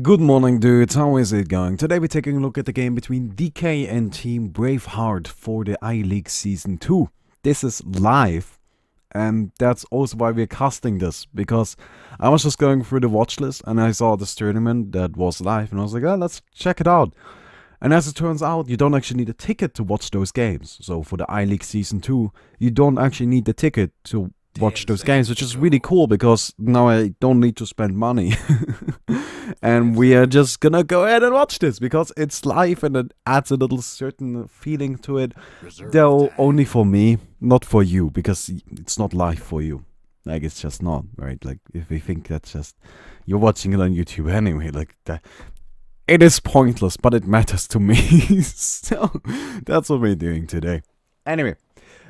Good morning, dudes. How is it going? Today we're taking a look at the game between DK and Team Braveheart for the I-League Season 2. This is live, and that's also why we're casting this, because I was just going through the watch list and I saw this tournament that was live, and I was like, oh, let's check it out. And as it turns out, you don't actually need a ticket to watch those games. So for the I-League Season 2, you don't actually need the ticket to watch those games, which is really cool because now I don't need to spend money. And we are just gonna go ahead and watch this because it's live and it adds a little certain feeling to it. Though only for me, not for you, because it's not live for you. Like, it's just not, right? Like, if we think that's just, you're watching it on YouTube anyway, like that. It is pointless, but it matters to me. So that's what we're doing today. Anyway.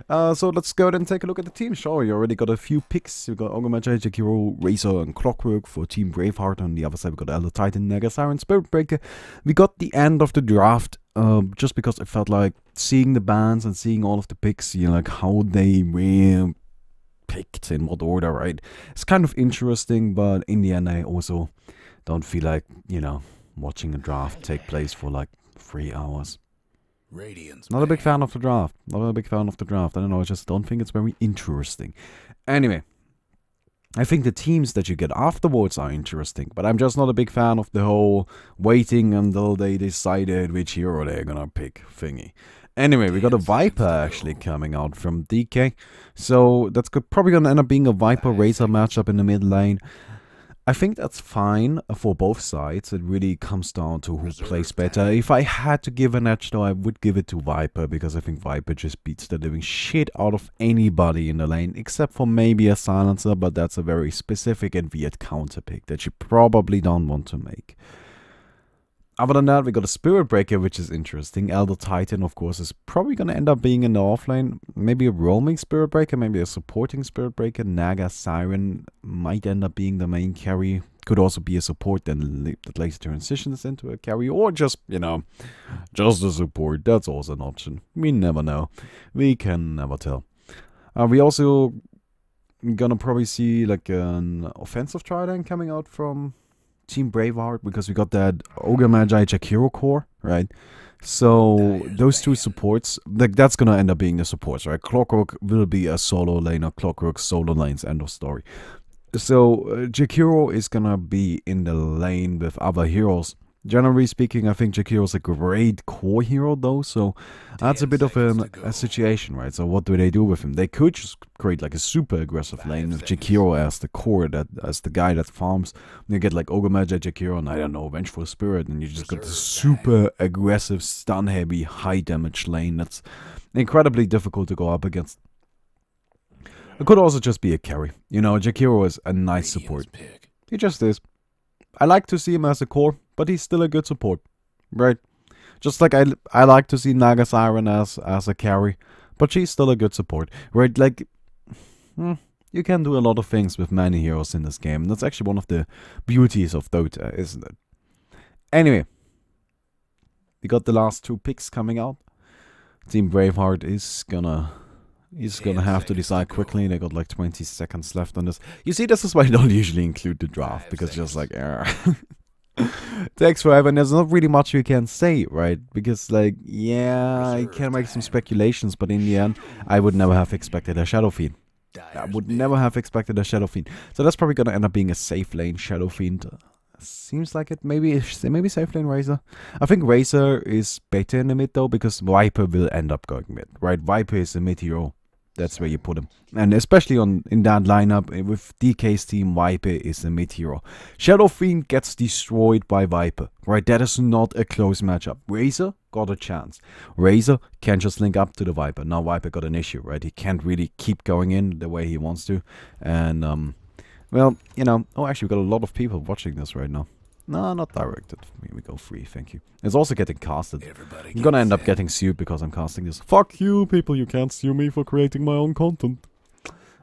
So let's go ahead and take a look at the team. Sure, you already got a few picks. You got Ogamaja, Jakiro, Razor, and Clockwork for Team Braveheart. On the other side, we got Elder Titan, Naga, Siren, Spirit Breaker. We got the end of the draft, just because it felt like seeing the bands and seeing all of the picks, you know, like how they were picked in what order, right? It's kind of interesting, but in the end, I also don't feel like, you know, watching a draft take place for like 3 hours. Not a big fan of the draft. Not a big fan of the draft. I don't know, I just don't think it's very interesting. Anyway, I think the teams that you get afterwards are interesting, but I'm just not a big fan of the whole waiting until they decided which hero they're gonna pick thingy. Anyway, we got a Viper actually coming out from DK, so that's probably gonna end up being a Viper Razor matchup in the mid lane. I think that's fine for both sides. It really comes down to who plays better. If I had to give an edge though, I would give it to Viper, because I think Viper just beats the living shit out of anybody in the lane, except for maybe a Silencer, but that's a very specific and weird counter pick that you probably don't want to make. Other than that, we got a Spirit Breaker, which is interesting. Elder Titan, of course, is probably going to end up being in the offlane. Maybe a roaming Spirit Breaker, maybe a supporting Spirit Breaker. Naga, Siren might end up being the main carry. Could also be a support that later transitions into a carry. Or just, you know, just a support. That's also an option. We never know. We can never tell. We also gonna probably see like an offensive trident coming out from Team Braveheart, because we got that Ogre Magi Jakiro core, right? So those two supports, like, that's gonna end up being the supports, right? Clockwork will be a solo laner, Clockwork solo lanes, end of story. So Jakiro is gonna be in the lane with other heroes. Generally speaking, I think Jakiro is a great core hero though, so that's a bit of a situation, right? So what do they do with him? They could just create like a super aggressive lane with Jakiro as the core, as the guy that farms. You get like Ogre Magi Jakiro and, I don't know, Vengeful Spirit, and you just got this super aggressive, stun heavy, high damage lane that's incredibly difficult to go up against. It could also just be a carry. You know, Jakiro is a nice support. He just is. I like to see him as a core, but he's still a good support, right? Just like I like to see Naga Siren as a carry, but she's still a good support, right? Like, you can do a lot of things with many heroes in this game. That's actually one of the beauties of Dota, isn't it? Anyway, we got the last two picks coming out. Team Braveheart is gonna have to decide quickly. They got like 20 seconds left on this. You see, this is why I don't usually include the draft, because just like, takes forever, and there's not really much you can say, right? Because, like, yeah, I can make some speculations, but in the end, I would never have expected a Shadow Fiend. I would never have expected a Shadow Fiend. So that's probably gonna end up being a safe lane Shadow Fiend. Seems like it. Maybe safe lane Razor. I think Razor is better in the mid though, because Viper will end up going mid, right? Viper is a mid hero. That's where you put him. And especially in that lineup with DK's team, Viper is a mid hero. Shadow Fiend gets destroyed by Viper, right? That is not a close matchup. Razor got a chance. Razor can just link up to the Viper. Now Viper got an issue, right? He can't really keep going in the way he wants to. And well, you know, oh, actually, we got a lot of people watching this right now. No, not directed. Here we go, free, thank you. It's also getting casted. I'm gonna end up getting sued because I'm casting this. Fuck you, people, you can't sue me for creating my own content.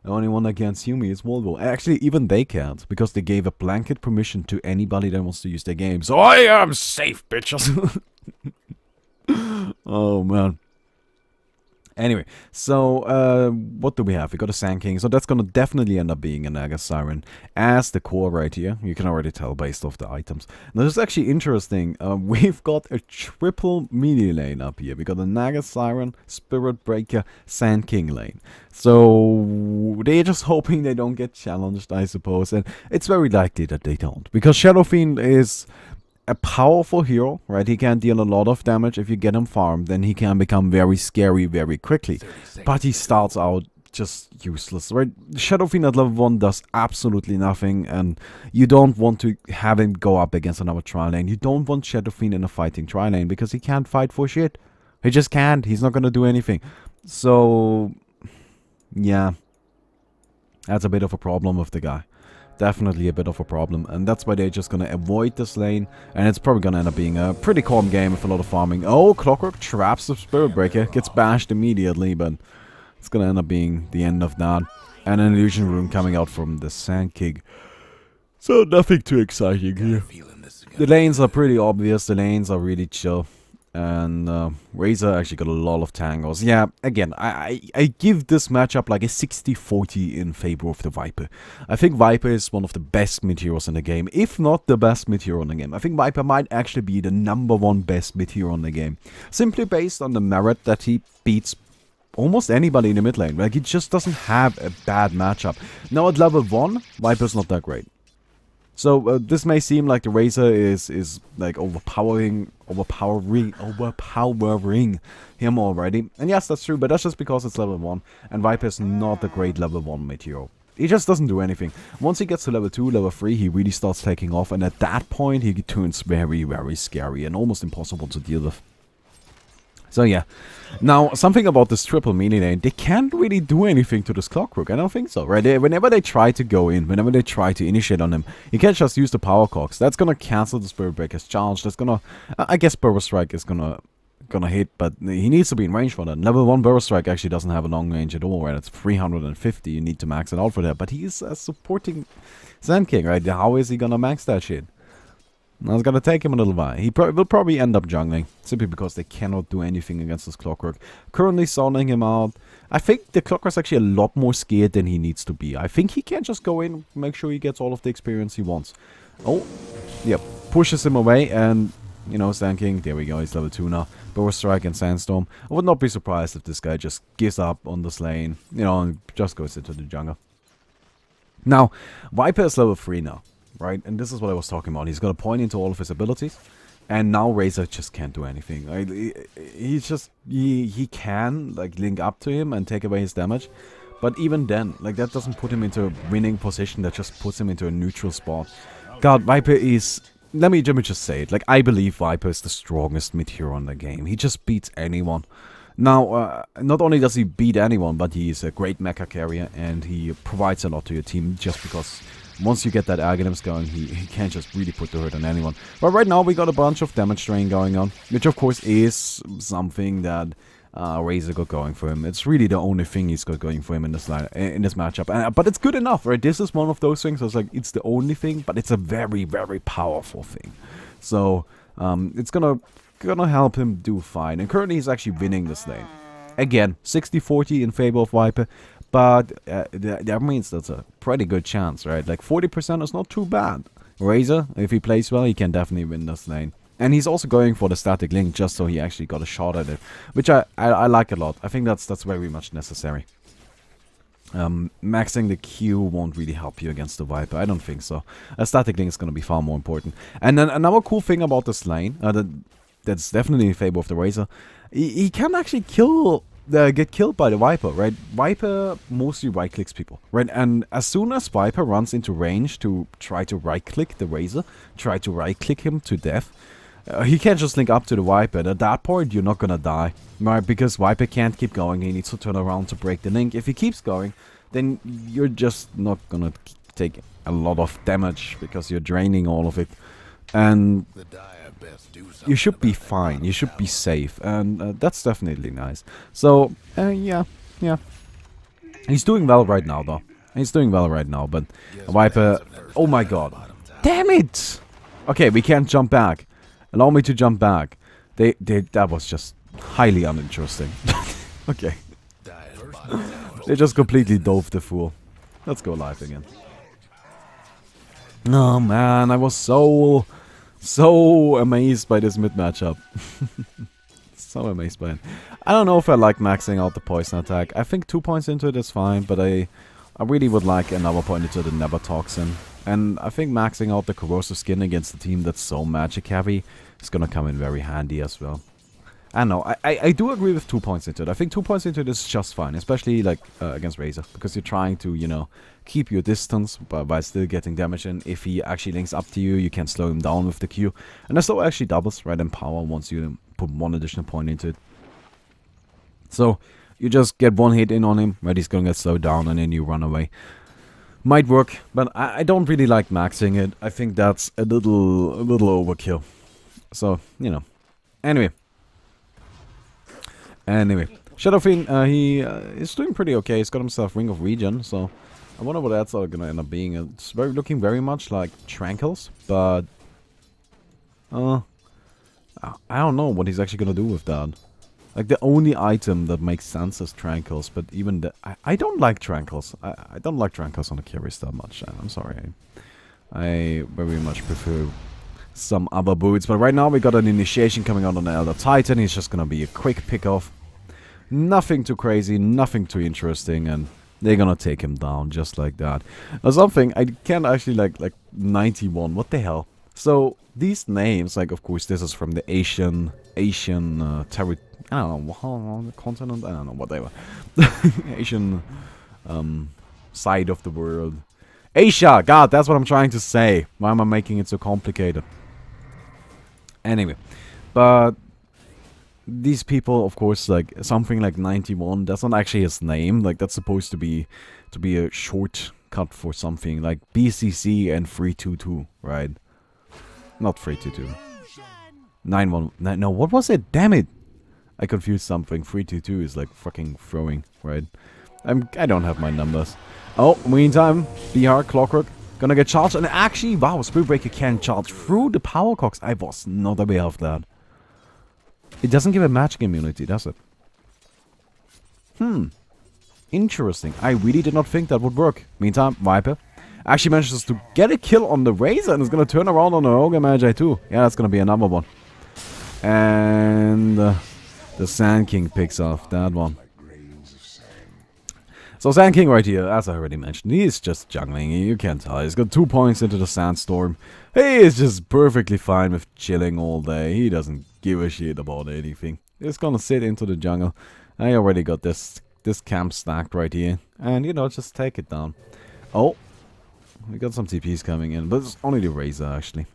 The only one that can sue me is Volvo. Actually, even they can't, because they gave a blanket permission to anybody that wants to use their game. So I am safe, bitches! Oh, man. Anyway, so what do we have? We got a Sand King, so that's gonna definitely end up being a Naga Siren as the core right here. You can already tell based off the items. Now this is actually interesting. We've got a triple melee lane up here. We got a Naga Siren, Spirit Breaker, Sand King lane. So they're just hoping they don't get challenged, I suppose, and it's very likely that they don't, because Shadow Fiend is a powerful hero, right? He can deal a lot of damage. If you get him farmed, then he can become very scary very quickly. But he starts out just useless, right? Shadow Fiend at level 1 does absolutely nothing, and you don't want to have him go up against another tri lane. You don't want Shadow Fiend in a fighting tri lane, because he can't fight for shit. He just can't. He's not gonna do anything. So, yeah. That's a bit of a problem with the guy. Definitely a bit of a problem, and that's why they're just gonna avoid this lane, and it's probably gonna end up being a pretty calm game with a lot of farming. Oh, Clockwork traps the Spirit Breaker, gets bashed immediately, but it's gonna end up being the end of that. And an illusion rune coming out from the Sand King. So nothing too exciting here. The lanes are pretty obvious, the lanes are really chill. And Razor actually got a lot of tangles. Yeah, again, I give this matchup like a 60-40 in favor of the Viper. I think Viper is one of the best mid heroes in the game, if not the best mid hero in the game. I think Viper might actually be the #1 best mid hero in the game, simply based on the merit that he beats almost anybody in the mid lane. Like, he just doesn't have a bad matchup. Now at level 1, Viper's not that great. So this may seem like the Razor is like overpowering him already. And yes, that's true, but that's just because it's level 1. And Viper is not a great level 1 mid hero. He just doesn't do anything. Once he gets to level 2, level 3, he really starts taking off. And at that point, he turns very, very scary and almost impossible to deal with. So yeah. Now, something about this triple melee lane, they can't really do anything to this Clockwork. I don't think so, right? Whenever they try to go in, whenever they try to initiate on him, you can't just use the power cogs. That's gonna cancel the Spirit Breaker's charge. That's gonna... I guess Burrow Strike is gonna hit, but he needs to be in range for that. Level 1 Burrow Strike actually doesn't have a long range at all, right? It's 350. You need to max it out for that. But he's supporting Sand King, right? How is he gonna max that shit? It's gonna take him a little while. He will probably end up jungling, simply because they cannot do anything against this Clockwork. Currently sounding him out. I think the Clockwork's actually a lot more scared than he needs to be. I think he can just go in, make sure he gets all of the experience he wants. Oh, yep, pushes him away, and, you know, Sand King, there we go, he's level 2 now. Burrow Strike and Sandstorm. I would not be surprised if this guy just gives up on this lane, you know, and just goes into the jungle. Now, Viper is level 3 now. Right, and this is what I was talking about. He's got a point into all of his abilities, and now Razor just can't do anything. Right? He can like link up to him and take away his damage, but even then, like, that doesn't put him into a winning position. That just puts him into a neutral spot. God, Viper is... Let me just say it. Like, I believe Viper is the strongest mid hero in the game. He just beats anyone. Now, not only does he beat anyone, but he is a great mecha carrier, and he provides a lot to your team just because... Once you get that Aghanim's going, he can't just really put the hurt on anyone. But right now we got a bunch of damage drain going on, which of course is something that Razor got going for him. It's really the only thing he's got going for him in this matchup. But it's good enough, right? This is one of those things. It's like, it's the only thing, but it's a very, very powerful thing. So it's gonna help him do fine. And currently he's actually winning this lane. Again, 60-40 in favor of Viper. But that means that's a pretty good chance, right? Like 40% is not too bad. Razor, if he plays well, he can definitely win this lane. And he's also going for the static link just so he actually got a shot at it, which I like a lot. I think that's very much necessary. Maxing the Q won't really help you against the Viper. I don't think so. A static link is going to be far more important. And then another cool thing about this lane, that's definitely in favor of the Razor, he can actually get killed by the Viper, right? Viper mostly right-clicks people, right? And as soon as Viper runs into range to try to right-click the Razor, try to right-click him to death, he can't just link up to the Viper. And at that point, you're not gonna die, right? Because Viper can't keep going. He needs to turn around to break the link. If he keeps going, then you're just not gonna take a lot of damage because you're draining all of it. And you should be fine, you should be safe, and that's definitely nice. So, yeah. He's doing well right now, though. He's doing well right now, but Viper... Oh my god. Damn it! Okay, we can't jump back. Allow me to jump back. That was just highly uninteresting. Okay. They just completely dove the fool. Let's go live again. Oh man, I was so amazed by this mid matchup. So amazed by it. I don't know if I like maxing out the poison attack. I think 2 points into it is fine, but I really would like another point into the Never Toxin. And I think maxing out the corrosive skin against a team that's so magic heavy is gonna come in very handy as well. I don't know, I do agree with 2 points into it. I think 2 points into it is just fine, especially like against Razor, because you're trying to, you know, keep your distance by still getting damage in. If he actually links up to you, you can slow him down with the Q. And the slow actually doubles, right, in power once you put 1 additional point into it. So you just get 1 hit in on him, right, he's gonna get slowed down, and then you run away. Might work, but I don't really like maxing it. I think that's a little overkill. So, you know. Anyway, Shadow Fiend, he is doing pretty okay. He's got himself Ring of Regen, so I wonder what that's all gonna end up being. It's looking very much like Tranquils, but I don't know what he's actually gonna do with that. Like, the only item that makes sense is Tranquils, but even the... I don't like Tranquils. I don't like Tranquils on the carries that much. I'm sorry. I very much prefer some other boots. But right now we got an initiation coming out on the Elder Titan. He's just gonna be a quick pick-off. Nothing too crazy, nothing too interesting, and they're gonna take him down just like that. Now something I can't actually like 91. What the hell? So these names, like, of course, this is from the Asian territory. I don't know, continent, I don't know, whatever. Asian side of the world. Asia! God, that's what I'm trying to say. Why am I making it so complicated? Anyway, but these people, of course, like, something like 91, that's not actually his name. Like, that's supposed to be a shortcut for something like BCC and 322, right? Not 322. 919. No, what was it? Damn it! I confused something. 322 is like fucking throwing, right? I don't have my numbers. Oh, meantime, Bheart, Clockwork, gonna get charged. And actually, wow, Spirit Breaker can charge through the power cocks. I was not aware of that. It doesn't give a magic immunity, does it? Interesting. I really did not think that would work. Meantime, Viper actually manages to get a kill on the Razor and is gonna turn around on the Ogre Magi too. Yeah, that's gonna be another one. And the Sand King picks off that one. So Sand King right here, as I already mentioned, he's just juggling. You can't tell. He's got 2 points into the Sandstorm. He is just perfectly fine with chilling all day. He doesn't give a shit about anything. He's gonna sit into the jungle. I already got this camp stacked right here. And, you know, just take it down. Oh, we got some TPs coming in. But it's only the Razor, actually.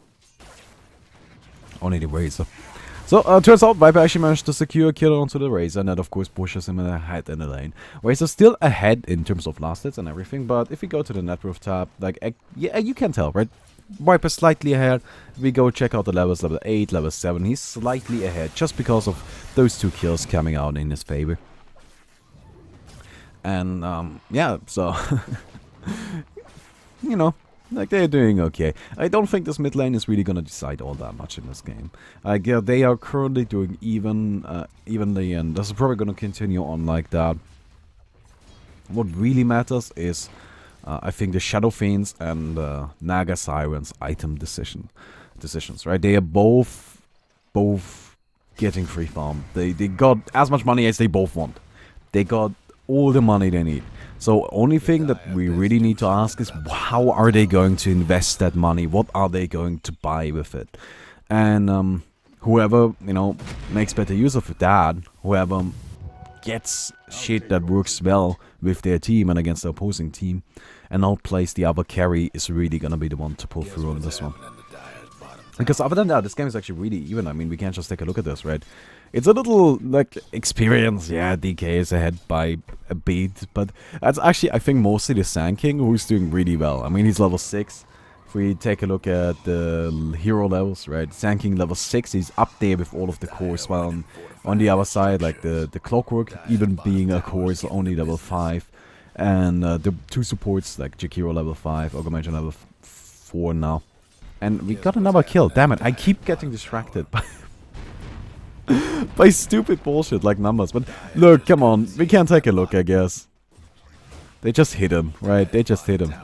Only the Razor. So, turns out Viper actually managed to secure a kill onto the Razor, and that of course pushes him ahead in the lane. Razor's still ahead in terms of last hits and everything, but if we go to the net worth tab, like, yeah, you can tell, right? Viper's slightly ahead. If we go check out the levels, level 8, level 7, he's slightly ahead, just because of those 2 kills coming out in his favor. And, yeah, so, you know, like, they're doing okay. I don't think this mid lane is really gonna decide all that much in this game. Like, yeah, they are currently doing evenly, and this is probably gonna continue on like that. What really matters is, I think, the Shadow Fiends and Naga Sirens item decisions, right? They are both getting free farm. They got as much money as they both want. They got all the money they need. So only thing that we really need to ask is, how are they going to invest that money? What are they going to buy with it? And whoever, you know, makes better use of that, whoever gets shit that works well with their team and against the opposing team, and outplays the other carry, is really gonna be the one to pull through on this one. Because other than that, this game is actually really even. I mean, we can't just take a look at this, right? It's a little, like, experience. Yeah, DK is ahead by a bit, but that's actually, I think, mostly the Sand King, who's doing really well. I mean, he's level 6. If we take a look at the hero levels, right? Sand King level 6, he's up there with all of the cores, while on the other side, like, the Clockwork, even being a core, is only level 5. And the 2 supports, like Jakiro level 5, Ogre level 4 now. And we got another kill. Damn it, I keep getting distracted by By stupid bullshit like numbers. But look, come on. We can take a look, I guess. They just hit him, right? They just hit him.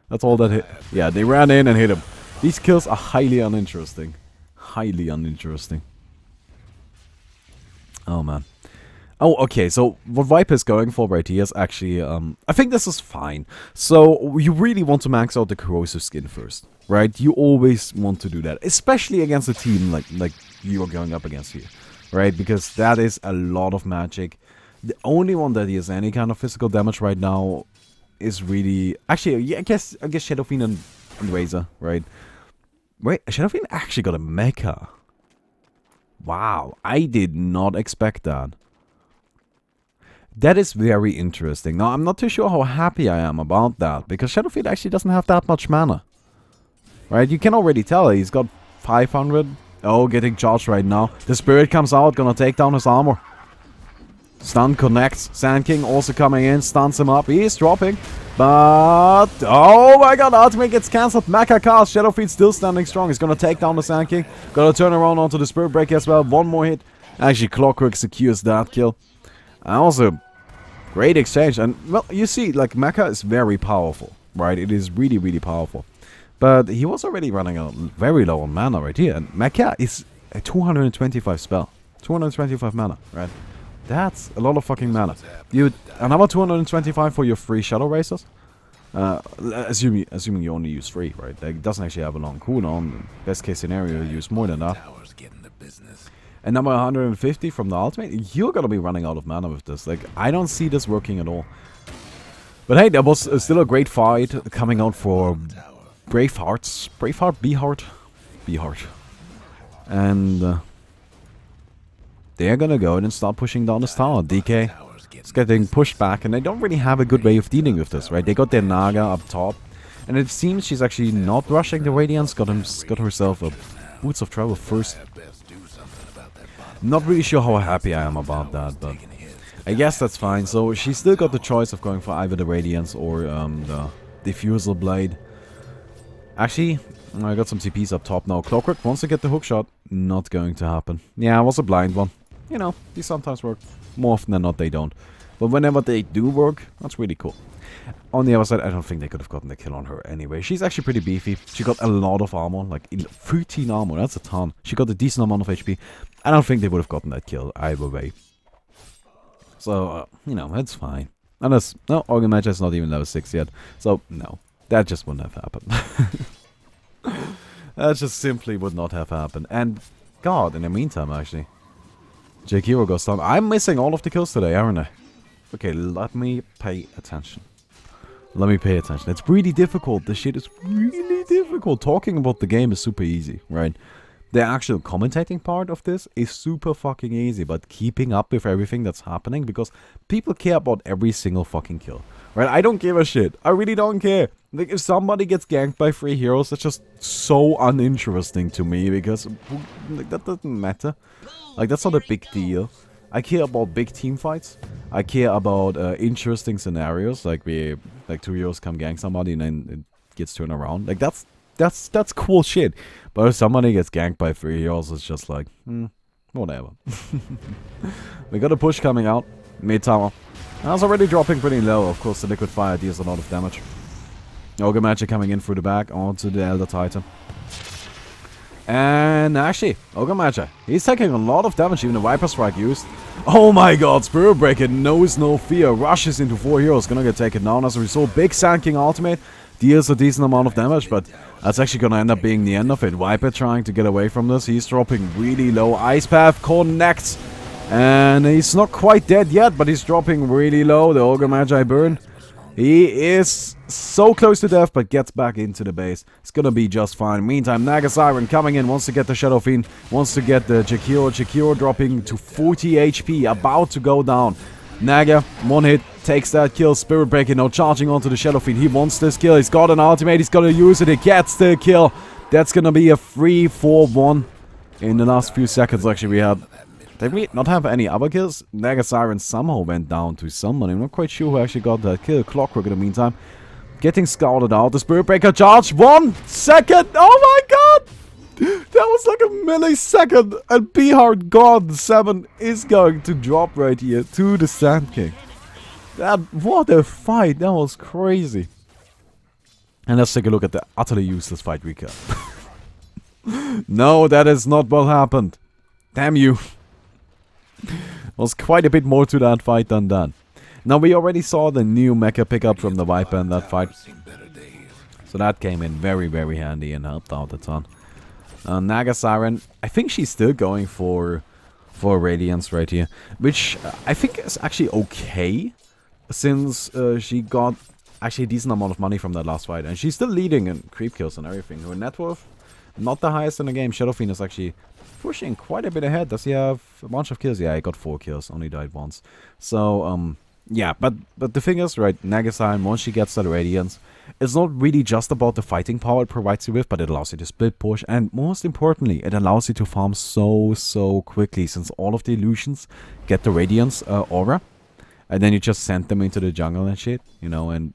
That's all that hit. Yeah, they ran in and hit him. These kills are highly uninteresting. Highly uninteresting. Oh, man. Oh, okay, so what Viper is going for right here is actually, I think this is fine. So, you really want to max out the corrosive skin first, right? You always want to do that, especially against a team like you are going up against here, right? Because that is a lot of magic. The only one that has any kind of physical damage right now is really... Actually, yeah, I guess Shadow Fiend and Razor, right? Wait, Shadow Fiend actually got a mecha. Wow, I did not expect that. That is very interesting. Now, I'm not too sure how happy I am about that, because Shadow Fiend actually doesn't have that much mana. Right, you can already tell he's got 500. Oh, getting charged right now. The Spirit comes out, gonna take down his armor. Stun connects. Sand King also coming in, stuns him up. He's dropping. But, oh my god, ultimate gets cancelled. Mecha cast. Shadow Fiend still standing strong. He's gonna take down the Sand King. Gonna turn around onto the Spirit Breaker as well. One more hit. Actually, Clockwork secures that kill. And also, great exchange. And, well, you see, like, Mecha is very powerful, right? It is really, really powerful. But he was already running out very low on mana right here. And Mecha is a 225 spell. 225 mana, right? That's a lot of fucking mana. You another 225 for your free Shadow Racers? Assuming you only use 3, right? Like, it doesn't actually have a long cooldown. Best case scenario, you use more than that. And number 150 from the ultimate, you're gonna be running out of mana with this. Like, I don't see this working at all. But hey, that was still a great fight coming out for Bravehearts. Bheart. And they're gonna go in and start pushing down this tower. DK is getting pushed back, and they don't really have a good way of dealing with this, right? They got their Naga up top, and it seems she's actually not rushing the Radiance. Got herself a Boots of Travel first. Not really sure how happy I am about that, but I guess that's fine. So she still got the choice of going for either the Radiance or the Diffusal Blade. Actually, I got some TPs up top now. Clockwork wants to get the hookshot. Not going to happen. Yeah, it was a blind one. You know, these sometimes work. More often than not, they don't. But whenever they do work, that's really cool. On the other side, I don't think they could have gotten the kill on her anyway. She's actually pretty beefy. She got a lot of armor, like 13 armor. That's a ton. She got a decent amount of HP. I don't think they would have gotten that kill either way. So, you know, it's fine. Unless, no, Organ Magi is not even level 6 yet. So, no. That just wouldn't have happened. That just simply would not have happened. And, God, in the meantime, actually, Jake Hero goes down. I'm missing all of the kills today, aren't I? Okay, let me pay attention. Let me pay attention. It's really difficult. This shit is really difficult. Talking about the game is super easy, right? The actual commentating part of this is super fucking easy, but keeping up with everything that's happening, because people care about every single fucking kill, right? I don't give a shit. I really don't care. Like, if somebody gets ganked by 3 heroes, that's just so uninteresting to me, because like, that doesn't matter. Like, that's not a big deal. I care about big team fights. I care about interesting scenarios, like 2 heroes come gank somebody and then it gets turned around. Like, that's cool shit. But if somebody gets ganked by 3 heroes, it's just like, whatever. We got a push coming out. Mid tower. That's already dropping pretty low. Of course, the liquid fire deals a lot of damage. Ogre Magic coming in through the back onto the Elder Titan. And actually, Ogre Magi, he's taking a lot of damage, even the Viper Strike used. Oh my god, Spirit Breaker knows no fear, rushes into 4 heroes, gonna get taken down as a result. Big Sand King ultimate, deals a decent amount of damage, but that's actually gonna end up being the end of it. Viper trying to get away from this, he's dropping really low. Ice Path connects, and he's not quite dead yet, but he's dropping really low. The Ogre Magi burn. He is so close to death, but gets back into the base. It's gonna be just fine. Meantime, Naga Siren coming in, wants to get the Shadow Fiend, wants to get the Jakiro. Jakiro dropping to 40 HP, about to go down. Naga, 1 hit, takes that kill. Spirit Breaker now charging onto the Shadow Fiend. He wants this kill. He's got an ultimate. He's gonna use it. He gets the kill. That's gonna be a 3-4-1 in the last few seconds. Actually, we had... Did we not have any other kills? Naga Siren somehow went down to someone. I'm not quite sure who actually got that kill. Clockwork in the meantime. Getting scouted out. The Spirit Breaker charge. 1 second. Oh my god! That was like a millisecond, and Bheart God 7 is going to drop right here to the Sand King. What a fight, that was crazy. And let's take a look at the utterly useless fight recap. No, that is not what happened. Damn you. Was quite a bit more to that fight than that. Now we already saw the new mecha pickup from the Viper in that fight. So that came in very, very handy and helped out a ton. Naga Siren, I think she's still going for Radiance right here. Which I think is actually okay. Since she got actually a decent amount of money from that last fight. And she's still leading in creep kills and everything. Her net worth, not the highest in the game. Shadow Fiend is actually pushing quite a bit ahead. Does he have a bunch of kills? Yeah, he got 4 kills. Only died once. So, yeah, but the thing is, right, Naga Siren, once she gets that Radiance, it's not really just about the fighting power it provides you with, but it allows you to split push, and most importantly, it allows you to farm so quickly, since all of the illusions get the Radiance aura, and then you just send them into the jungle and shit, you know, and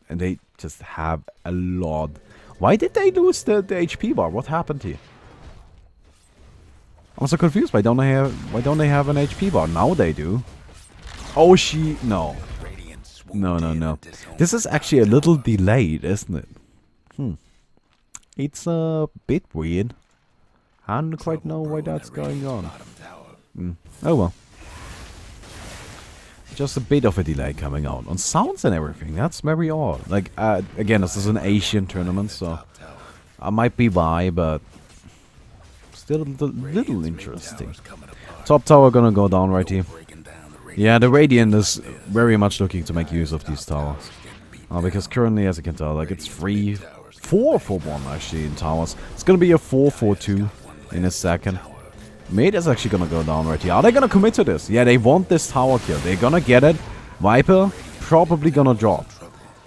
they just have a lot. Why did they lose the HP bar? What happened here? I'm so confused. Why don't they have an HP bar? Now they do. Oh, no. No. This is actually a little delayed, isn't it? It's a bit weird. I don't quite know why that's going on. Oh well. Just a bit of a delay coming out. On sounds and everything, that's very odd. Like, again, this is an Asian tournament, so I might be by, but still a little interesting. Top tower gonna go down right here. Yeah, the Radiant is very much looking to make use of these towers. Because currently, as you can tell, like, it's 4 for 1 actually in towers. It's gonna be a 4-4-2 in a second. Mid is actually gonna go down right here. Are they gonna commit to this? Yeah, they want this tower kill. They're gonna get it. Viper probably gonna drop.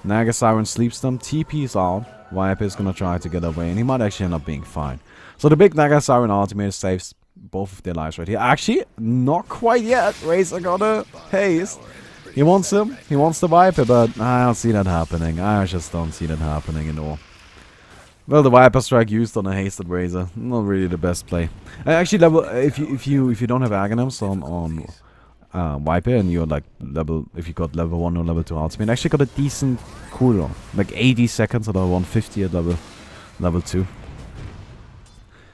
Naga Siren sleeps them. TP's out. Viper is gonna try to get away, and he might actually end up being fine. So the big Naga Siren ultimate saves both of their lives right here. Actually, not quite yet. Razor got a haste. He wants him. He wants the Viper, but I don't see that happening. I just don't see that happening at all. Well, the Viper Strike used on a hasted Razor, not really the best play. Actually, if you don't have Aghanims on Viper and you're like if you got level 1 or level 2 ultimate, actually got a decent cooldown, like 80 seconds at 150 at level 2.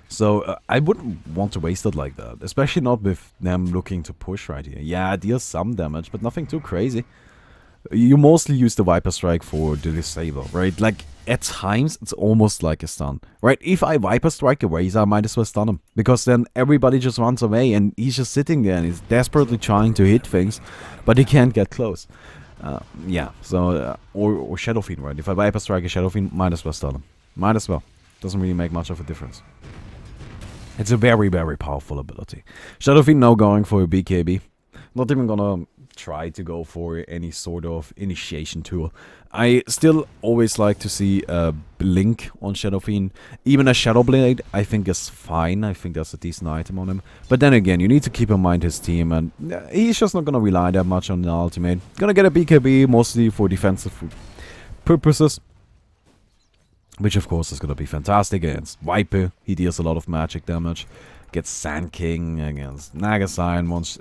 So I wouldn't want to waste it like that, especially not with them looking to push right here. Yeah, it deals some damage, but nothing too crazy. You mostly use the Viper Strike for the disable, right? Like, at times, it's almost like a stun, right? If I Viper Strike a Razor, I might as well stun him, because then everybody just runs away, and he's just sitting there, and he's desperately trying to hit things, but he can't get close. Yeah, so, or Shadow Fiend, right? If I Viper Strike a Shadow Fiend, might as well stun him. Might as well. Doesn't really make much of a difference. It's a very, very powerful ability. Shadow Fiend now going for a BKB. Not even gonna try to go for any sort of initiation tool. I still always like to see a blink on Shadow Fiend. Even a Shadow Blade I think is fine. I think that's a decent item on him. But then again, you need to keep in mind his team, and he's just not gonna rely that much on the ultimate. Gonna get a BKB mostly for defensive purposes, which of course is gonna be fantastic against Viper. He deals a lot of magic damage. Gets Sand King against Naga Siren once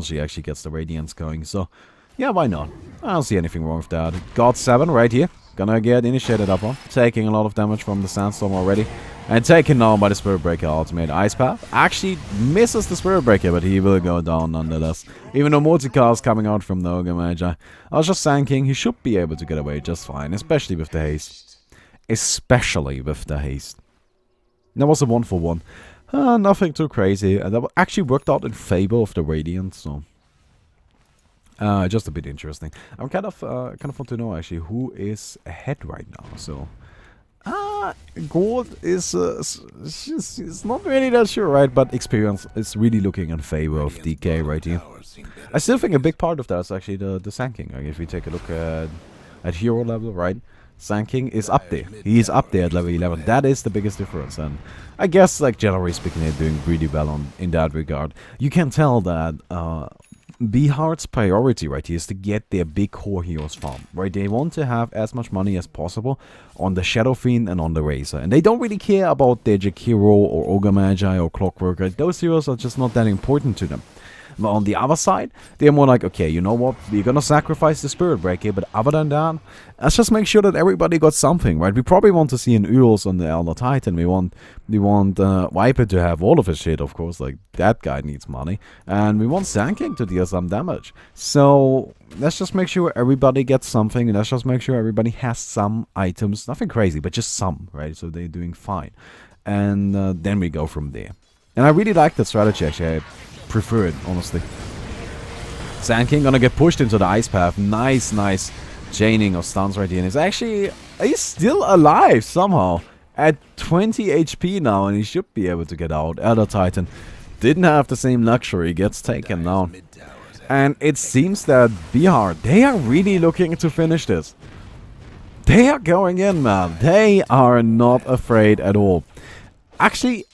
she actually gets the Radiance going. So, yeah, why not? I don't see anything wrong with that. God 7 right here. Gonna get initiated up on. Taking a lot of damage from the Sandstorm already. And taken down by the Spirit Breaker ultimate. Ice Path actually misses the Spirit Breaker, but he will go down nonetheless. Even though multi-car is coming out from Naga Magi. I was just Sand King. He should be able to get away just fine. Especially with the haste. Especially with the haste. That was a 1-for-1. Nothing too crazy. That actually worked out in favor of the Radiant, so just a bit interesting. I'm kind of want to know actually who is ahead right now. So Gold is not really that sure, right? But experience is really looking in favor of DK right here. I still think a big part of that is actually the Sand King. Like, if we take a look at hero level, right? Sand King is up there. He is up there at level 11. That is the biggest difference. And I guess, like, generally speaking, they're doing really well in that regard. You can tell that Bheart's priority right here is to get their big core heroes farm, right? They want to have as much money as possible on the Shadow Fiend and on the Razor, and they don't really care about their Jakiro or Ogre Magi or Clockwork, right? Those heroes are just not that important to them. But on the other side, they're more like, okay, you know what, we're gonna sacrifice the Spirit Breaker, but other than that, let's just make sure that everybody got something, right? We probably want to see an Urls on the Elder Titan. We want Viper to have all of his shit, of course, like, that guy needs money. And we want Sand King to deal some damage. So, let's just make sure everybody gets something, and let's just make sure everybody has some items. Nothing crazy, but just some, right? So they're doing fine. And then we go from there. And I really like that strategy, actually. I prefer it, honestly. Sand King gonna get pushed into the ice path. Nice chaining of stuns right here. And he's still alive somehow. At 20 HP now, and he should be able to get out. Elder Titan didn't have the same luxury. Gets taken down. And it seems that Bheart, they are really looking to finish this. They are going in, man. They are not afraid at all. Actually,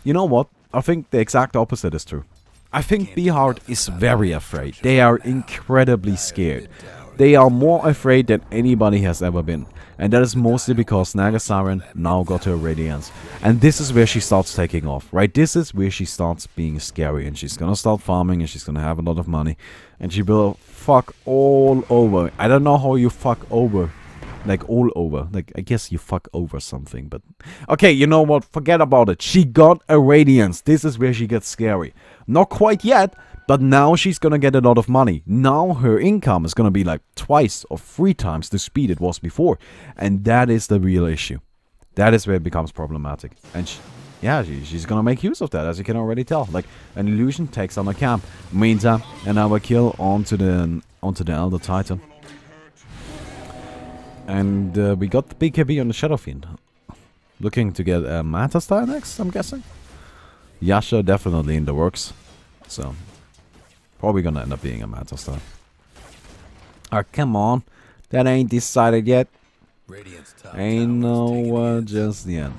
you know what? I think the exact opposite is true. I think Bheart is very afraid. They are incredibly scared. They are more afraid than anybody has ever been. And that is mostly because Naga Siren now got her Radiance. And this is where she starts taking off, right? This is where she starts being scary. And she's gonna start farming and she's gonna have a lot of money. And she will fuck all over. I don't know how you fuck over. Like, all over. Like, I guess you fuck over something, but... Okay, you know what? Forget about it. She got a Radiance. This is where she gets scary. Not quite yet, but now she's gonna get a lot of money. Now her income is gonna be like twice or 3 times the speed it was before. And that is the real issue. That is where it becomes problematic. And she's gonna make use of that, as you can already tell. Like, an illusion takes on a camp. Meantime, another kill onto the Elder Titan. And we got the BKB on the Shadow Fiend. Looking to get a Manta Star next, I'm guessing. Yasha definitely in the works. So, probably gonna end up being a Manta Star. Oh, come on. That ain't decided yet. Ain't no just yet.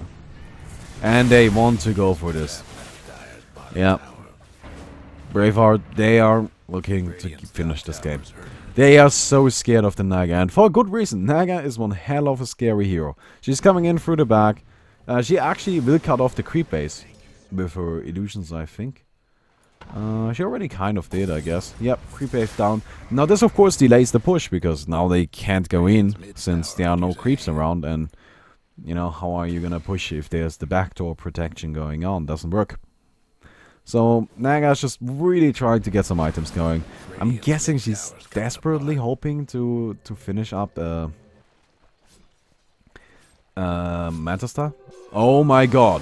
And they want to go for this. Yeah. Braveheart, they are looking to finish this game. They are so scared of the Naga, and for a good reason. Naga is one hell of a scary hero. She's coming in through the back. She actually will cut off the creep base with her illusions, I think. She already kind of did, I guess. Yep, creep base down. Now this of course delays the push, because now they can't go in, since there are no creeps around, and you know, how are you gonna push if there's the backdoor protection going on? Doesn't work. So, Naga's just really trying to get some items going. I'm guessing she's desperately hoping to finish up Manta Star. Oh my god.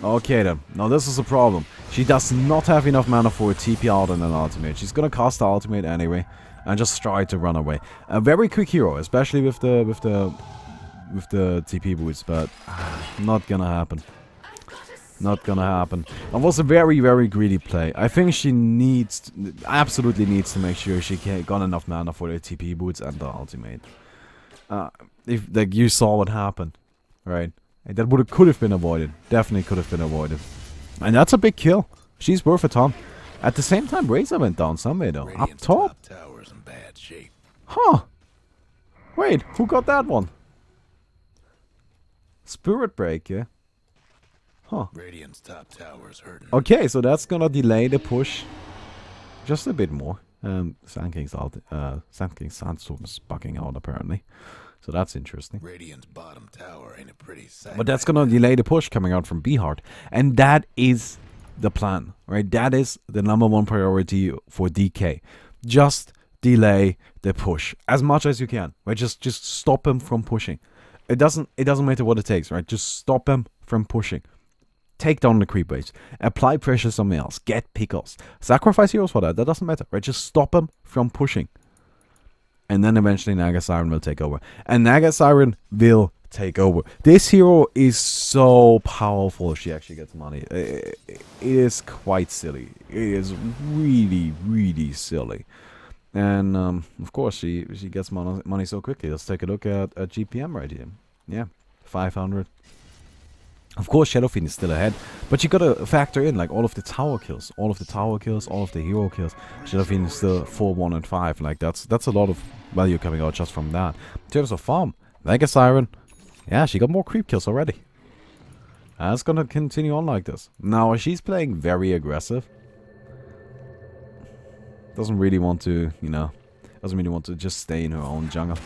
Okay then. Now this is a problem. She does not have enough mana for a TP out and an ultimate. She's gonna cast the ultimate anyway and just try to run away. A very quick hero, especially with the TP boots, but not gonna happen. Not gonna happen. It was a very, very greedy play. I think she absolutely needs to make sure she got enough mana for the TP boots and the ultimate. If like you saw what happened, right? And that could have been avoided. Definitely could have been avoided. And that's a big kill. She's worth a ton. At the same time, Razor went down somewhere though. Up top. Huh. Wait, who got that one? Spirit Breaker. Huh. Okay, so that's gonna delay the push just a bit more. Sand King's Sandstorm is bugging out apparently, so that's interesting. Bottom tower ain't a pretty sight, but that's gonna delay the push coming out from Bheart, and that is the plan, right? That is the #1 priority for DK. Just delay the push as much as you can, right? Just stop him from pushing. It doesn't matter what it takes, right? Just stop him from pushing. Take down the creep base. Apply pressure somewhere else. Get pickoffs. Sacrifice heroes for that. That doesn't matter, right? Just stop them from pushing. And then eventually Naga Siren will take over. And Naga Siren will take over. This hero is so powerful if she actually gets money. It is quite silly. It is really, really silly. And of course she gets money so quickly. Let's take a look at GPM right here. Yeah, 500. Of course, Shadow Fiend is still ahead, but you gotta factor in like all of the tower kills, all of the tower kills, all of the hero kills. Shadow Fiend is still 4, 1, and 5. Like that's a lot of value coming out just from that. In terms of farm, Naga siren, yeah, she got more creep kills already. And it's gonna continue on like this. Now she's playing very aggressive. Doesn't really want to, you know, doesn't really want to just stay in her own jungle.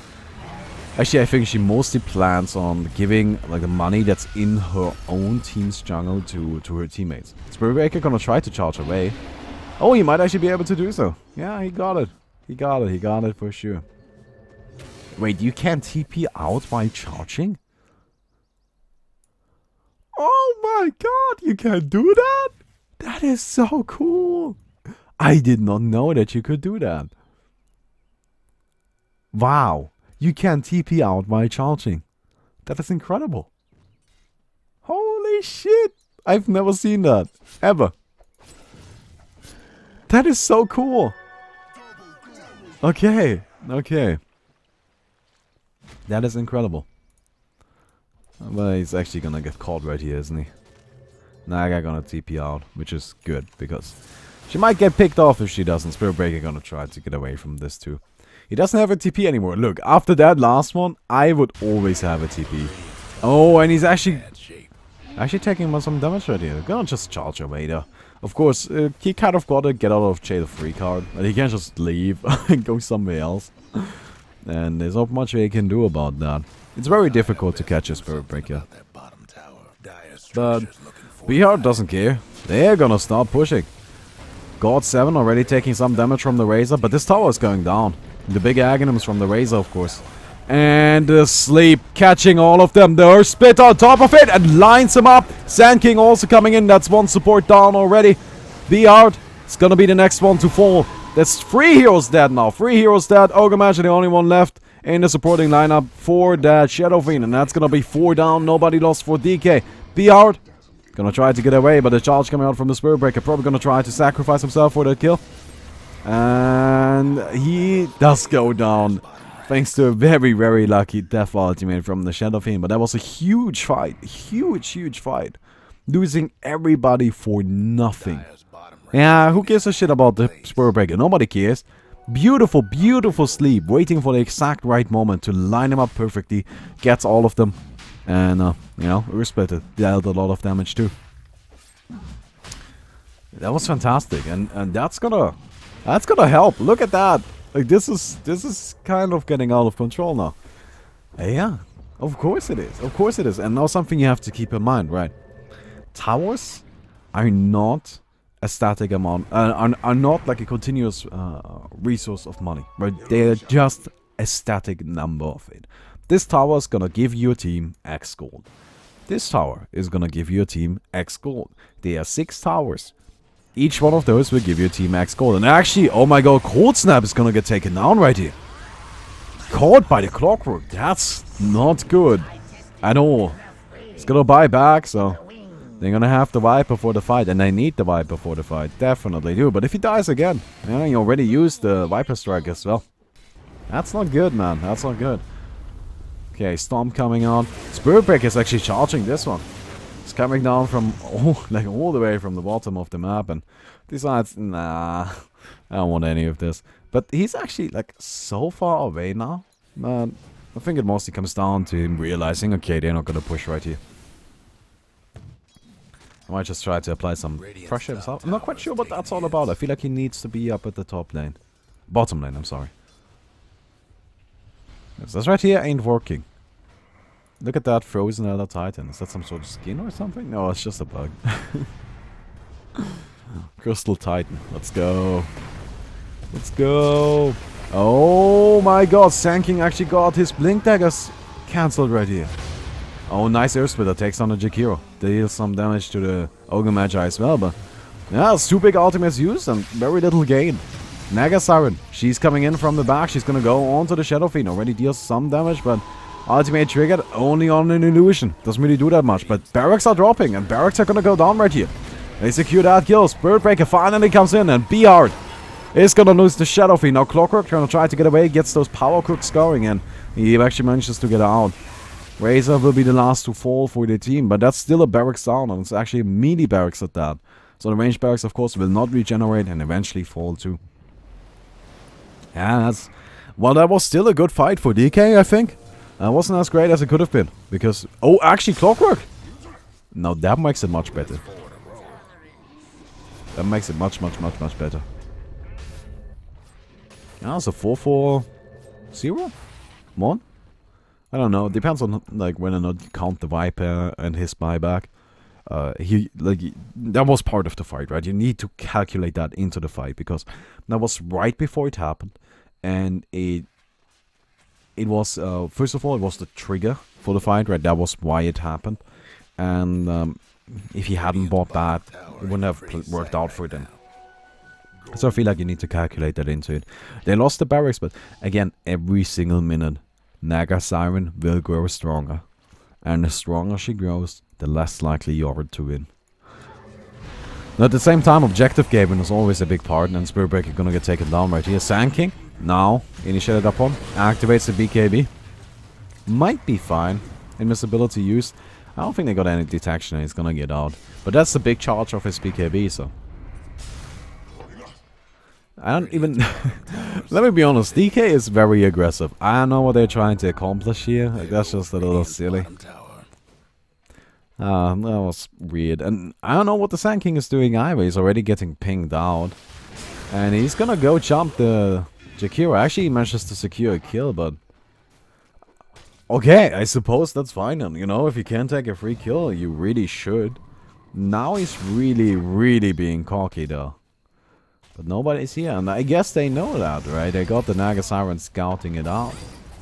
Actually, I think she mostly plans on giving like the money that's in her own team's jungle to her teammates. Spirit Breaker gonna try to charge away. Oh, he might actually be able to do so. Yeah, he got it. He got it for sure. Wait, you can't TP out while charging? Oh my god, you can do that? That is so cool. I did not know that you could do that. Wow. You can TP out while charging. That is incredible. Holy shit. I've never seen that. Ever. That is so cool. Okay. Okay. That is incredible. But he's actually gonna get caught right here, isn't he? Naga gonna TP out, which is good, because she might get picked off if she doesn't. Spirit Breaker gonna try to get away from this too. He doesn't have a TP anymore. Look, after that last one, I would always have a TP. Oh, and he's actually taking some damage right here. Gonna just charge away though. Of course, he kind of gotta get out of jail free card. But he can't just leave and go somewhere else. And there's not much he can do about that. It's very difficult to catch a Spirit Breaker. But Bheart doesn't care. They're gonna start pushing. God 7 already taking some damage from the Razor, but this tower is going down. The big Aghanims from the Razor, of course. And the Sleep catching all of them. The Earth Split on top of it and lines him up. Sand King also coming in. That's one support down already. Bheart is gonna be the next one to fall. There's 3 heroes dead now. 3 heroes dead. Ogre Mage the only one left in the supporting lineup for that Shadow Fiend. And that's gonna be 4 down. Nobody lost for DK. Bheart gonna try to get away, but the charge coming out from the Spirit Breaker. Probably gonna try to sacrifice himself for that kill. And he does go down. Thanks to a very, very lucky death ultimate from the Shadow Fiend. But that was a huge fight. Huge fight. Losing everybody for nothing. Yeah, who gives a shit about the Spirit Breaker? Nobody cares. Beautiful, beautiful Sleep. Waiting for the exact right moment to line him up perfectly. Gets all of them. And, you know, Respect dealt a lot of damage too. That was fantastic. And that's gonna help. Look at that. Like, this is kind of getting out of control now. Yeah, of course it is. Of course it is. And now something you have to keep in mind, right? Towers are not a static amount, are not like a continuous resource of money, right? They are just a static number of it. This tower is gonna give your team X gold. This tower is gonna give your team X gold. There are 6 towers. Each one of those will give your team X gold. And actually, oh my god, Cold Snap is gonna get taken down right here. Caught by the Clockwork. That's not good at all. It's gonna buy back, so they're gonna have to wipe before the fight. And they need the wipe before the fight. Definitely do. But if he dies again, yeah, you already used the Viper Strike as well. That's not good, man. That's not good. Okay, Storm coming on. Spirit Breaker is actually charging this one. It's coming down from all the way from the bottom of the map and decides, nah, I don't want any of this. But he's actually like so far away now. But I think it mostly comes down to him realizing, okay, they're not gonna push right here. I might just try to apply some pressure himself. I'm not quite sure what that's all about. I feel like he needs to be up at the top lane. Bottom lane, I'm sorry. This right here ain't working. Look at that frozen Elder Titan. Is that some sort of skin or something? No, it's just a bug. Crystal Titan. Let's go. Let's go. Oh my god. Sand King actually got his Blink Daggers cancelled right here. Oh, nice Earth Splitter. Takes on the Jakiro. Deals some damage to the Ogre Magi as well. But yeah, it's 2 big ultimates used and very little gain. Naga Siren. She's coming in from the back. She's gonna go on to the Shadow Fiend. Already deals some damage, but ultimate triggered only on an illusion. Doesn't really do that much. But barracks are dropping and barracks are gonna go down right here. They secure that kill. Spirit Breaker finally comes in and Bheart is gonna lose the Shadow Fiend. Now Clockwork gonna try to get away, gets those power cooks going, and he actually manages to get out. Razor will be the last to fall for the team, but that's still a barracks down, and it's actually a melee barracks at that. So the ranged barracks, of course, will not regenerate and eventually fall too. Yeah, that's... Well, that was still a good fight for DK, I think. It wasn't as great as it could have been, because... Oh, actually, Clockwork! Now that makes it much better. That makes it much better. Yeah, it's a 4-4... 0? 1? I don't know. It depends on like whether or not you count the Viper and his buyback. That was part of the fight, right? You need to calculate that into the fight because that was right before it happened, and it was first of all it was the trigger for the fight, right? That was why it happened, and if he hadn't bought that, it wouldn't have worked out for them. So I feel like you need to calculate that into it. They lost the barracks, but again, every single minute, Naga Siren will grow stronger. And the stronger she grows, the less likely you are to win. Now, at the same time, objective gaming is always a big part, and Spirit Breaker gonna get taken down right here. Sand King, now, initiated upon, activates the BKB. Might be fine. Invisibility used. I don't think they got any detection and he's gonna get out. But that's the big charge of his BKB, so... I don't even... Let me be honest, DK is very aggressive. I don't know what they're trying to accomplish here. Like, that's just a little silly. That was weird. And I don't know what the Sand King is doing either. He's already getting pinged out. And he's gonna go jump the Jakiro. Actually, he manages to secure a kill, but... Okay, I suppose that's fine. And, you know, if you can take a free kill, you really should. Now he's really being cocky, though. But nobody's here, and I guess they know that, right? They got the Naga Siren scouting it out.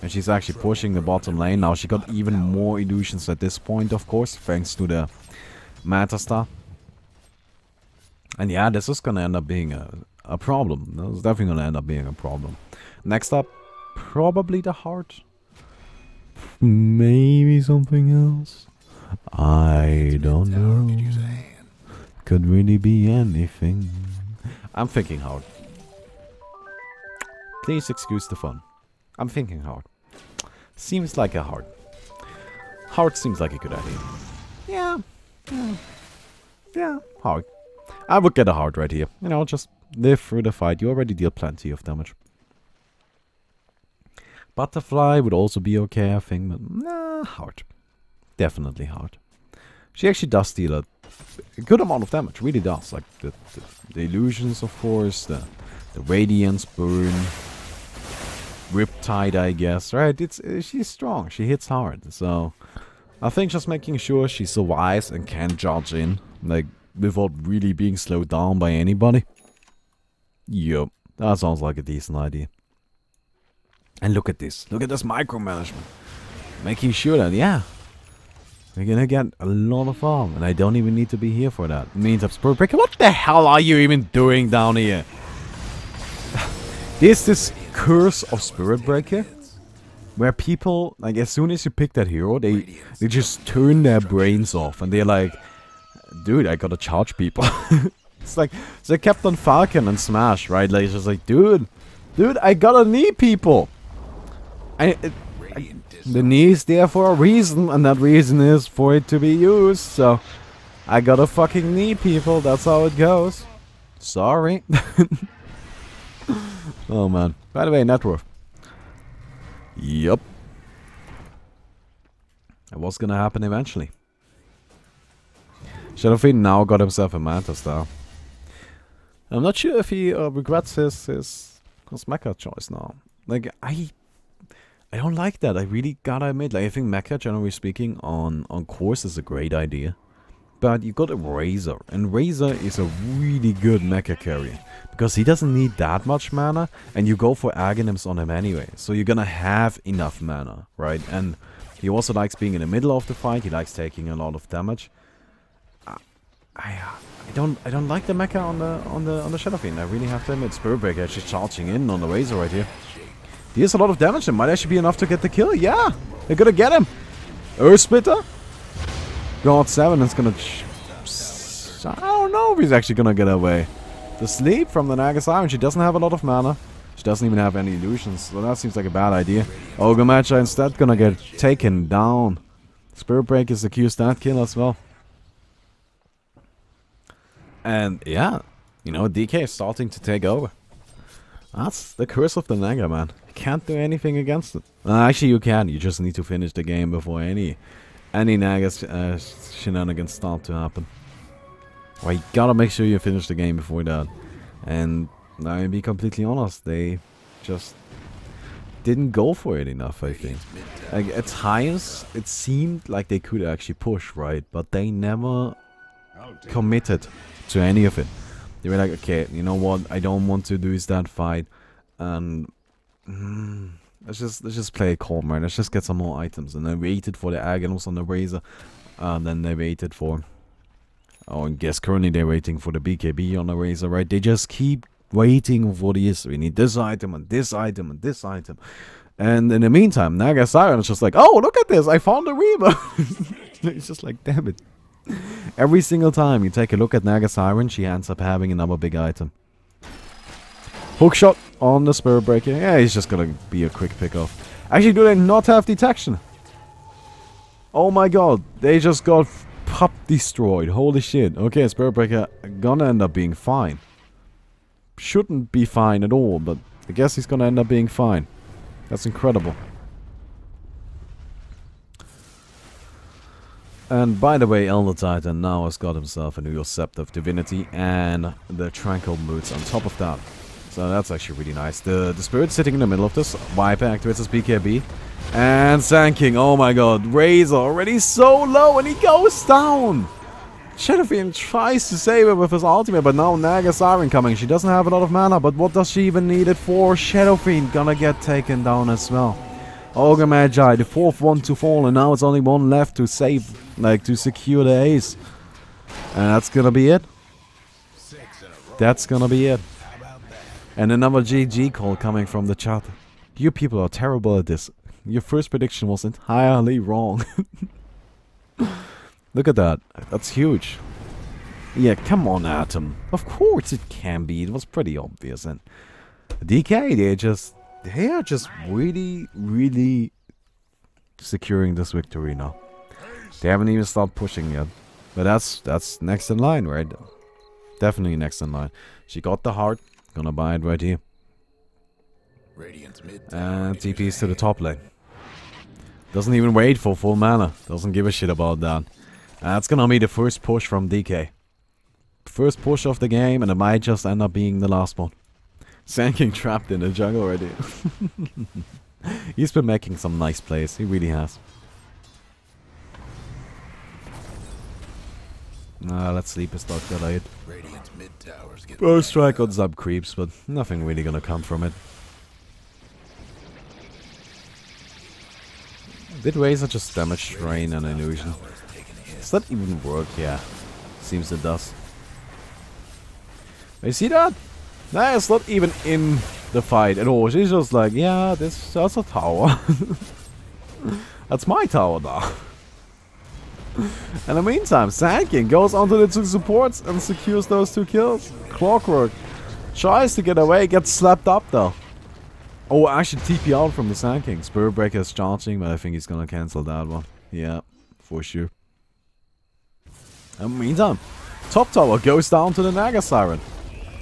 And she's actually pushing the bottom lane now. She got even more illusions at this point, of course, thanks to the Meta Star. And yeah, this is gonna end up being a problem. This is definitely gonna end up being a problem. Next up, probably the heart. Maybe something else. I don't know. Could really be anything. I'm thinking hard. Please excuse the fun. I'm thinking hard. Seems like a heart. Heart seems like a good idea. Yeah, heart. I would get a heart right here. You know, just live through the fight. You already deal plenty of damage. Butterfly would also be okay, I think, but nah, heart. Definitely heart. She actually does deal a good amount of damage, really does. Like the illusions, of course, the radiance burn, Riptide, I guess. Right? She's strong. She hits hard. So I think just making sure she survives and can charge in, like without really being slowed down by anybody. Yup, that sounds like a decent idea. And look at this. Look at this micromanagement. Making sure that, yeah, we're gonna get a lot of farm, and I don't even need to be here for that. It means of Spirit Breaker. What the hell are you even doing down here? There's this curse of Spirit Breaker, where people, like, as soon as you pick that hero, they just turn their brains off, and they're like, dude, I gotta charge people. It's like, so they kept on Falcon and Smash, right? Like, it's just like, dude, I gotta knee people. The knee is there for a reason, and that reason is for it to be used, so I gotta fucking knee people, that's how it goes. Sorry. Oh man. By the way, net worth. Yup. It was gonna happen eventually. Shadowfiend now got himself a Manta Star. I'm not sure if he regrets his mecha choice now. Like, I don't like that. I really gotta admit, like, I think mecha, generally speaking, on course is a great idea. But you got a Razor, and Razor is a really good mecha carry. Because he doesn't need that much mana, and you go for Aghanim's on him anyway. So you're gonna have enough mana, right? And he also likes being in the middle of the fight, he likes taking a lot of damage. I don't like the mecha on the Shadowfiend. I really have to admit. Spirit Breaker actually charging in on the Razor right here. Deals a lot of damage. It might actually be enough to get the kill. Yeah, they're gonna get him. Earth Splitter. God 7 is gonna. I don't know if he's actually gonna get away. The sleep from the Naga Siren. She doesn't have a lot of mana. She doesn't even have any illusions, so that seems like a bad idea. Ogre Matcha instead gonna get taken down Spirit Breaker secures that kill as well. And yeah, you know, DK is starting to take over. That's the curse of the Naga, man. You can't do anything against it. Actually, you can. You just need to finish the game before any Naga's shenanigans start to happen. Well, you gotta make sure you finish the game before that. And I'll be completely honest, they just didn't go for it enough, I think. Like, at times, it seemed like they could actually push, right? But they never committed to any of it. They were like, okay, you know what? I don't want to lose that fight, and let's just play it calm, right? Let's just get some more items. And they waited for the Aghanos on the Razor. Then they waited for, oh, I guess currently they're waiting for the BKB on the Razor, right? They just keep waiting for this. We need this item and this item and this item. And in the meantime, Naga Siren is just like, oh, look at this! I found a Reaver. It's just like, damn it. Every single time you take a look at Naga Siren, she ends up having another big item. Hookshot on the Spirit Breaker. Yeah, he's just gonna be a quick pickoff. Actually, do they not have detection? Oh my god, they just got pop destroyed. Holy shit. Okay, Spirit Breaker gonna end up being fine. Shouldn't be fine at all, but I guess he's gonna end up being fine. That's incredible. And by the way, Elder Titan now has got himself a new Scepter of Divinity and the Tranquil Moods on top of that. So that's actually really nice. The Spirit sitting in the middle of this. Viper activates his BKB. And Sand King, oh my god. Razor already so low and he goes down. Shadow Fiend tries to save it with his ultimate, but now Naga Siren coming. She doesn't have a lot of mana, but what does she even need it for? Shadow Fiend gonna get taken down as well. Ogre Magi, the fourth one to fall, and now it's only one left to save, like, to secure the ace. And that's gonna be it. That's gonna be it. And another GG call coming from the chat. You people are terrible at this. Your first prediction was entirely wrong. Look at that. That's huge. Yeah, come on, Atom. Of course it can be. It was pretty obvious. And DK, they are just really, really securing this victory now. They haven't even started pushing yet. But that's next in line, right? Definitely next in line. She got the heart. Gonna buy it right here. And TP's to the top lane. Doesn't even wait for full mana. Doesn't give a shit about that. That's gonna be the first push from DK. First push of the game, and it might just end up being the last one. Sand King trapped in the jungle already. He's been making some nice plays. He really has. Let's sleep his Dr. Light. Burst strike on some creeps, but nothing really gonna come from it. Did Razor just damage Drain and Illusion? Does that even work? Yeah. Seems it does. You see that? Nah, it's not even in the fight at all. She's just like, yeah, that's a tower. That's my tower now. In the meantime, Sand King goes onto the two supports and secures those two kills. Clockwork tries to get away, gets slapped up though. Oh, actually TP out from the Sand King. Spirit Breaker is charging, but I think he's gonna cancel that one. Yeah, for sure. In the meantime, top tower goes down to the Naga Siren.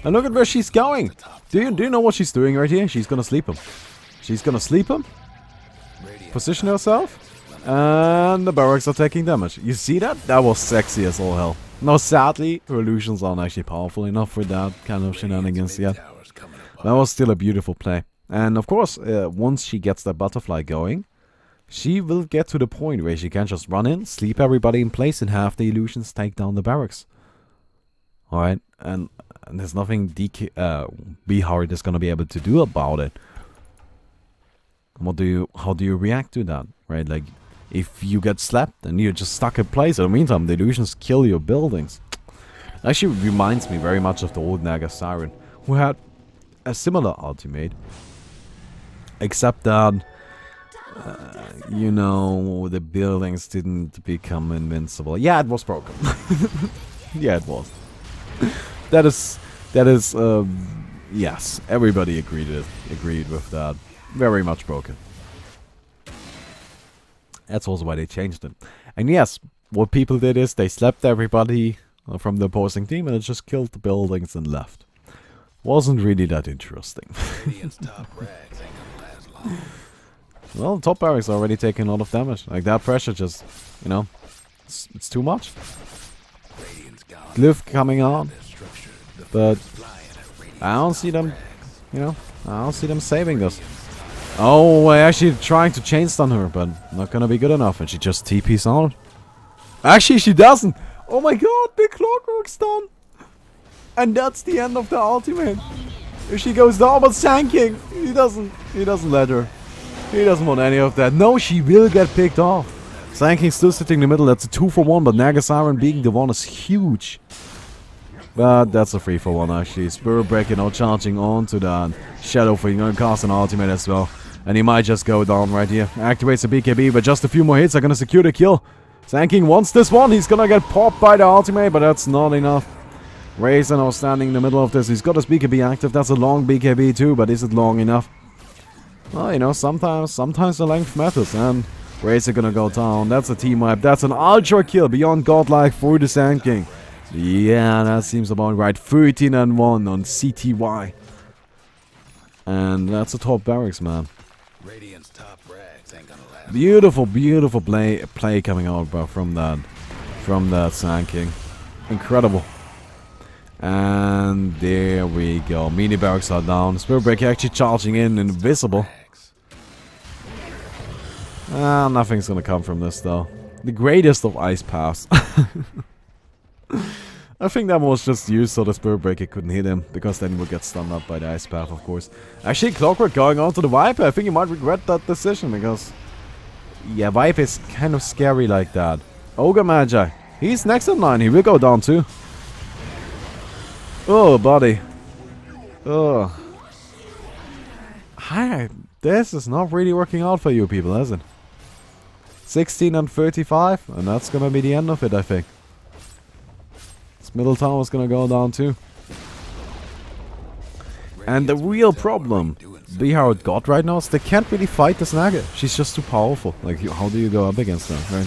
And look at where she's going. Do you know what she's doing right here? She's gonna sleep him. She's gonna sleep him. Position herself. And the barracks are taking damage. You see that? That was sexy as all hell. Now sadly, her illusions aren't actually powerful enough for that kind of shenanigans yet. That was still a beautiful play. And of course, once she gets that butterfly going, she will get to the point where she can just run in, sleep everybody in place, and have the illusions take down the barracks. Alright, and there's nothing Bheart is gonna be able to do about it. How do you react to that? Right, like, if you get slapped and you're just stuck in place, in the meantime, the illusions kill your buildings. Actually reminds me very much of the old Naga Siren, who had a similar ultimate. Except that, you know, the buildings didn't become invincible. Yeah, it was broken. Yeah, it was. That is, yes, everybody agreed with that. Very much broken. That's also why they changed it. And yes, what people did is they slapped everybody from the opposing team and it just killed the buildings and left. Wasn't really that interesting. Well, top barracks already taking a lot of damage. Like that pressure just, you know, it's too much. Glyph coming on, but I don't see them, you know, I don't see them saving this. Oh, I actually trying to chain stun her, but not gonna be good enough, and she just TP's on. Actually, she doesn't. Oh my god, the clockwork's done. And that's the end of the ultimate. If she goes down, but tanking, he doesn't let her. He doesn't want any of that. No, she will get picked off. Sanking still sitting in the middle. That's a 2-for-1, but Naga Siren being the one is huge. But that's a 3-for-1 actually. Spirit Breaker now charging onto that. Shadow Fiend gonna cast an ultimate as well. And he might just go down right here. Activates the BKB, but just a few more hits are gonna secure the kill. Sanking wants this one. He's gonna get popped by the ultimate, but that's not enough. Razor now standing in the middle of this. He's got his BKB active. That's a long BKB too, but is it long enough? Well, you know, sometimes the length matters, and Razor gonna go down. That's a team wipe. That's an ultra kill beyond godlike for the Sand King. Yeah, that seems about right. 13 and 1 on CTY. And that's a top barracks, man. Beautiful, beautiful play coming out, bro, from that Sand King. Incredible. And there we go. Mini barracks are down. Spirit Breaker actually charging in, invisible. Nothing's gonna come from this though. The greatest of ice paths. I think that was just used so the Spirit Breaker couldn't hit him, because then he would get stunned up by the ice path, of course. Actually, Clockwork going on to the Viper. I think he might regret that decision, because yeah, Viper is kind of scary like that. Ogre Magi, he's next in line. He will go down too. Oh, buddy. Oh. Hi. This is not really working out for you people, is it? 16 and 35, and that's gonna be the end of it, I think. This middle tower is gonna go down too. And the real problem Bheart got right now is they can't really fight this Naga. She's just too powerful. Like, how do you go up against her, right?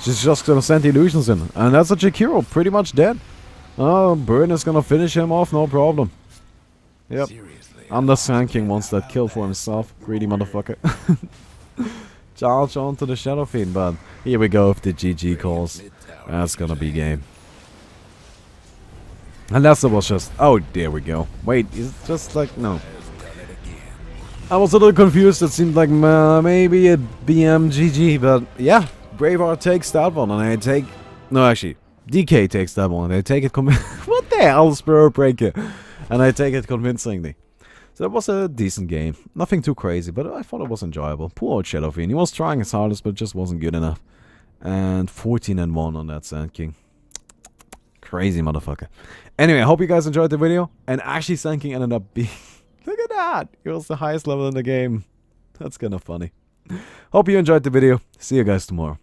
She's just gonna send illusions in. And that's a Jakiro, pretty much dead. Oh, Burn is gonna finish him off, no problem. Yep. And the Sand King wants that kill for himself. Greedy motherfucker. Charge onto the Shadow Fiend, but here we go with the GG calls. That's gonna be game. Unless it was just... Oh, there we go. Wait, is it just like... No. I was a little confused. It seemed like maybe a BM GG, but yeah. Braveheart takes that one, and I take... No, actually. DK takes that one, and I take it what the hell, Spirit Breaker? And I take it convincingly. So it was a decent game. Nothing too crazy, but I thought it was enjoyable. Poor old Shadow Fiend. He was trying his hardest, but just wasn't good enough. And 14 and 1 on that Sand King. Crazy motherfucker. Anyway, I hope you guys enjoyed the video. And actually, Sand King ended up being... Look at that! He was the highest level in the game. That's kind of funny. Hope you enjoyed the video. See you guys tomorrow.